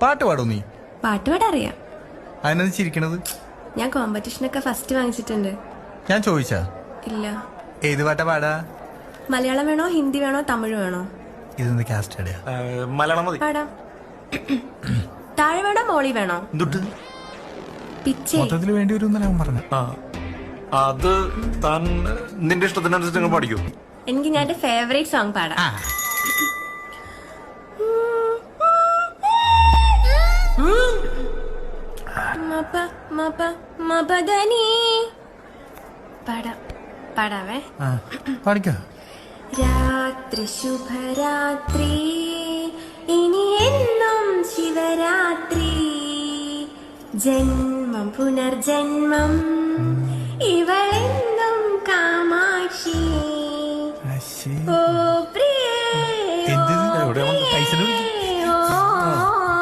പാട്ട് പാടും നീ? പാട്ട് പാടാൻ അറിയാം. അതിനെന്ത് ചിരിക്കണത്? ഞാൻ കോമ്പറ്റീഷനൊക്കെ ഫസ്റ്റ് വാങ്ങിച്ചിട്ടുണ്ട്. ഞാൻ ചോദിച്ചാ? ഇല്ല. ഏത് പാട്ടാ പാടാ? മലയാളം വേണോ, ഹിന്ദി വേണോ, തമിഴ് വേണോ? ഇതെന്ത് കാസ്റ്റ്? മലയാളം മതി. പാടാം. താഴെ വേണോ, മോളി വേണോ? പിച്ചേ. മൊത്തത്തിൽ വേണ്ടി വരും എന്നല്ല പറഞ്ഞു. അത് താൻ നിന്റെ ഇഷ്ടത്തിനനുസരിച്ച് പഠിക്കൂ. എനിക്ക് ഞാൻ എന്റെ ഫേവറേറ്റ് സോങ് പാടാം. പാടാവേ. പാടിക്കോ. രാത്രി ശുഭരാത്രി, ഇനി എന്നും ശിവരാത്രി, ജന്മം പുനർജന്മം, ഇവളെന്നും കാമാക്ഷി.